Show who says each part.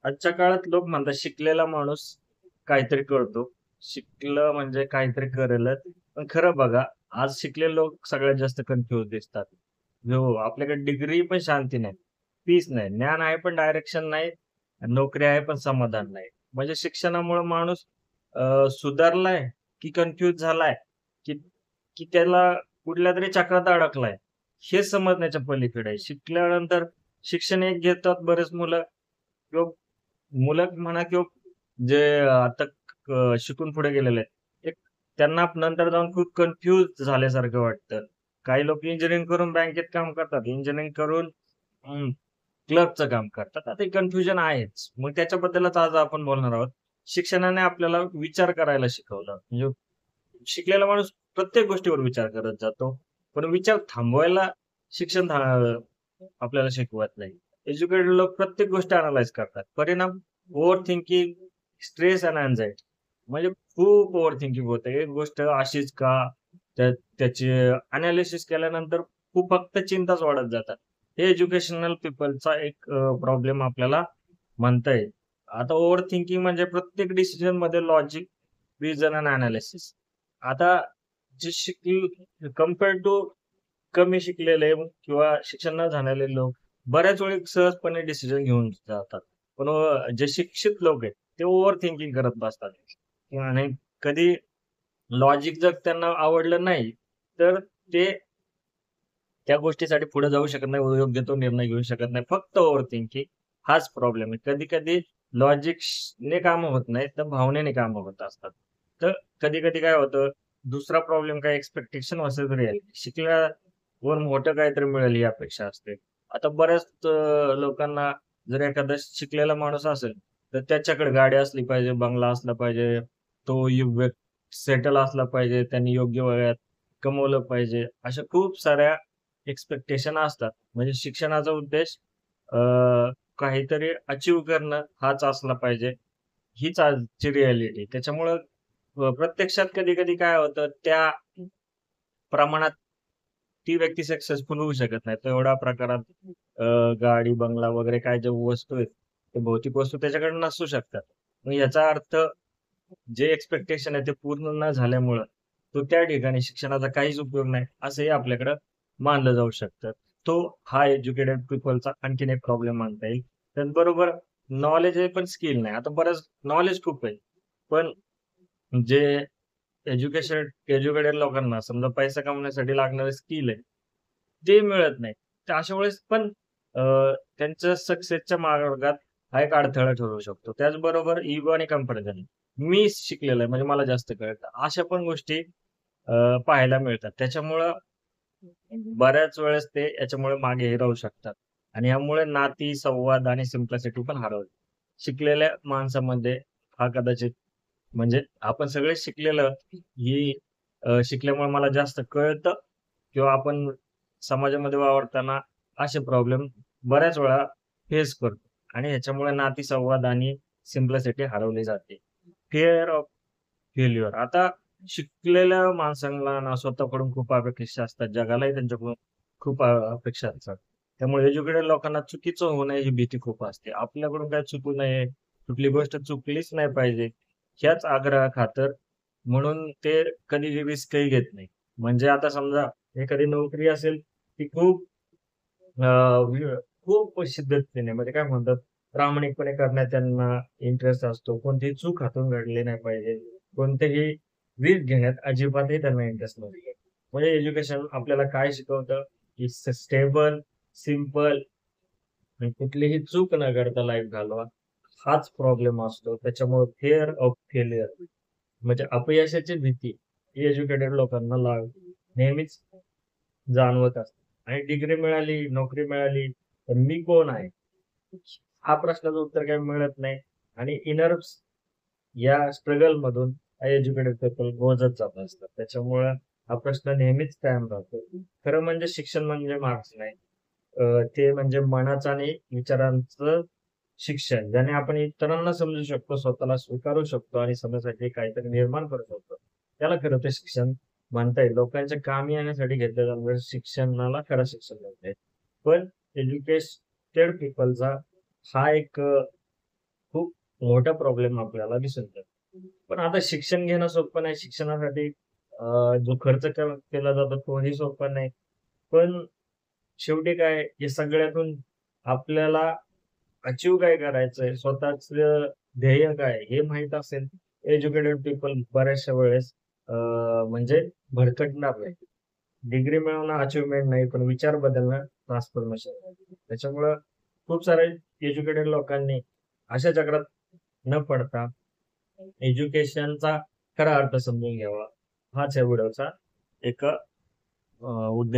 Speaker 1: आजच्या काळात लोक म्हणतात शिकलेला माणूस काहीतरी करतो. शिकलं म्हणजे काहीतरी करेलच. पण खरं बघा, आज शिकलेले लोक सगळ्यात जास्त कन्फ्यूज दिसतात. हो, आपल्याकडे डिग्री पण शांती नाही, पीस नाही. ज्ञान आहे पण डायरेक्शन नाही. नोकरी आहे पण समाधान नाही. म्हणजे शिक्षणामुळे माणूस सुधारलाय की कन्फ्यूज झालाय, की की त्याला कुठल्यातरी चक्रात अडकलाय, हे समजण्याच्या पलीकडे आहे. शिकल्यानंतर शिक्षण एक घेतात बरेच मुलं किंवा मुलं म्हणा किंवा जे आता शिकून पुढे गेलेले आहेत. एक त्यांना नंतर जाऊन खूप कन्फ्यूज झाल्यासारखं वाटतं. काही लोक इंजिनिअरिंग करून बँकेत काम करतात. इंजिनिअरिंग करून क्लर्कचं काम करतात. आता हे कन्फ्युजन आहेच. मग त्याच्याबद्दलच आज आपण बोलणार आहोत. शिक्षणाने आपल्याला विचार करायला शिकवलं. म्हणजे शिकलेला माणूस प्रत्येक गोष्टीवर विचार करत जातो. पण विचार थांबवायला शिक्षण आपल्याला शिकवत नाही. एज्युकेटेड लोक प्रत्येक गोष्ट अॅनलाईज करतात. परिणाम ओव्हर थिंकिंग, स्ट्रेस आणि अँक्झायटी. म्हणजे खूप ओव्हर थिंकिंग होते. एक गोष्ट अशीच का? त्याची एनालिसिस केल्यानंतर खूप फक्त चिंताच वाढत जातात. हे एज्युकेशनल पीपलचा एक प्रॉब्लेम आपल्याला म्हणता येईल. आता ओव्हर थिंकिंग म्हणजे प्रत्येक डिसिजनमध्ये लॉजिक, रिझन आणि एनालिसिस. आता जे कंपेअर टू कमी शिकलेले किंवा शिक्षण न झालेले लोक बऱ्याच वेळी सहजपणे डिसिजन घेऊन जातात. पण जे शिक्षित लोक आहेत, ते ओव्हर थिंकिंग करत बसतात. आणि कधी लॉजिक जर त्यांना आवडलं नाही, तर ते त्या गोष्टीसाठी पुढे जाऊ शकत नाही, योग्य तो निर्णय घेऊ शकत नाही. फक्त ओव्हर थिंकिंग हाच प्रॉब्लेम आहे. कधी-कधी लॉजिक्सने कामं होत नाहीत, तर भावनेने कामं होत असतात. तर कधी-कधी काय होतं, दुसरा प्रॉब्लेम काय एक्स्पेक्टेशन वर्सेस रिअॅलिटी. शिकल्यावर मोठं काहीतरी मिळेल ही अपेक्षा असते. आता बऱ्याच लोकांना जर एखादा शिकलेला माणूस असेल, तर त्याच्याकडे गाडी असली पाहिजे, बंगला असला पाहिजे, तो सेटल असला पाहिजे, त्यांनी योग्य वयात कमवलं पाहिजे. अशा खूप साऱ्या एक्स्पेक्टेशन असतात. म्हणजे शिक्षणाचा उद्देश अ, काहीतरी अचीव्ह करणं हाच असला पाहिजे. हीच आजची रिॲलिटी. त्याच्यामुळं प्रत्यक्षात कधी-कधी काय होतं, त्या प्रमाणात ती व्यक्ती सक्सेसफुल होऊ शकत नाही. तेवढ्या प्रकारात अ, गाडी, बंगला वगैरे काय ज्या वस्तू आहेत, ते भौतिक वस्तू त्याच्याकडे नसू शकतात. मग याचा अर्थ जे एक्स्पेक्टेशन आहे ते पूर्ण न झाल्यामुळं, तो त्या ठिकाणी शिक्षणाचा काहीच उपयोग नाही, असंही आपल्याकडं मानलं जाऊ शकतं. तो हा एज्युकेटेड पीपलचा आणखीन एक प्रॉब्लेम मानता येईल. त्याचबरोबर नॉलेज आहे पण स्किल नाही. आता बरंच नॉलेज खूप आहे. पण जे एज्युकेटेड लोकांना समजा पैसा कमवण्यासाठी लागणारे स्किल आहे, ते मिळत नाही. तर अशा वेळेस पण अ, त्यांच्या सक्सेसच्या मार्गात हा एक अडथळा ठरू शकतो. त्याचबरोबर इगो आणि कंपॅरिझन. मी शिकलेलो आहे म्हणजे मला जास्त कळतं. अशा पण गोष्टी पाहायला मिळतात. त्याच्यामुळं बऱ्याच वेळेस ते याच्यामुळे मागे राहू शकतात आणि यामुळे नाती, संवाद आणि सिम्प्लिसिटी पण हरवते. शिकलेल्या माणसामध्ये हा कदाचित म्हणजे आपण सगळे शिकलेलं ही शिकल्यामुळे मला जास्त कळतं किंवा आपण समाजामध्ये वावरताना असे प्रॉब्लेम बऱ्याच वेळा फेस करतो आणि ह्याच्यामुळे नातेसंवाद आणि सिम्प्लिसिटी हरवली जाते. Fear of failure. आता शिकलेल्या माणसांना ना स्वतःकडून खूप अपेक्षा असतात. जगालाही त्यांच्याकडून खूप अपेक्षा असतात. त्यामुळे एज्युकेटेड लोकांना चुकीचं होऊ नये ही भीती खूप असते. आपल्याकडून काही चुकू नये, कुठली गोष्ट चुकलीच नाही पाहिजे, ह्याच आग्रहाखातर म्हणून ते कधी रिस्कही घेत नाही. म्हणजे आता समजा एखादी नोकरी असेल, ती खूप अ, खूप शिद्दतीने म्हणजे काय म्हणतात, प्रामाणिकपणे करण्यात त्यांना इंटरेस्ट असतो. कोणतीही चूक हातून घडली नाही पाहिजे. कोणतेही रिस्क घेण्यात अजिबातही त्यांना इंटरेस्ट नसतो. म्हणजे एज्युकेशन आपल्याला काय शिकवतं, की स्टेबल, सिंपल आणि कुठलीही चूक न करता लाईफ घालवा. हाच प्रॉब्लेम असतो. त्याच्यामुळे फिअर ऑफ फेल्युअर म्हणजे अपयशाची भीती ही एज्युकेटेड लोकांना नेहमीच जाणवत असते. आणि डिग्री मिळाली, नोकरी मिळाली, तर मी कोण आहे? हा प्रश्नाचं उत्तर काही मिळत नाही आणि इनर या स्ट्रगलमधून एज्युकेटेड पीपल गोजत जात असतात. त्याच्यामुळं हा प्रश्न नेहमीच कायम राहतो. खरं म्हणजे शिक्षण म्हणजे मार्क्स नाही. ते म्हणजे मनाचं आणि विचारांचं शिक्षण, ज्याने आपण इतरांना समजू शकतो, स्वतःला स्वीकारू शकतो आणि समाजासाठी काहीतरी निर्माण करू शकतो. त्याला खरं तर शिक्षण म्हणता येईल. लोकांच्या कामी येण्यासाठी घेतलं जाणाऱ्या शिक्षणाला खरं शिक्षण म्हणता येईल. पण एज्युकेटेड पीपलचा हा एक खूप मोठा प्रॉब्लेम आपल्याला दिसून येतो. पण आता शिक्षण घेणं सोपं नाही. शिक्षणासाठी जो खर्च केला जातो तोही सोपा नाही. पण शेवटी काय हे सगळ्यातून आपल्याला अचीव्ह काय करायचंय, स्वतःचं ध्येय काय हे माहीत असेल, एज्युकेटेड पीपल बऱ्याचशा वेळेस अ, म्हणजे भरकटणार नाही. डिग्री मिळवणं अचिव्हमेंट नाही, पण विचार बदलणं ट्रान्सफॉर्मेशन. त्याच्यामुळं खूप सारे एज्युकेटेड लोकांनी अशा चक्रात न पडता एज्युकेशनचा खरा अर्थ समजून घ्यावा. हाच या व्हिडिओचा एक उद्देश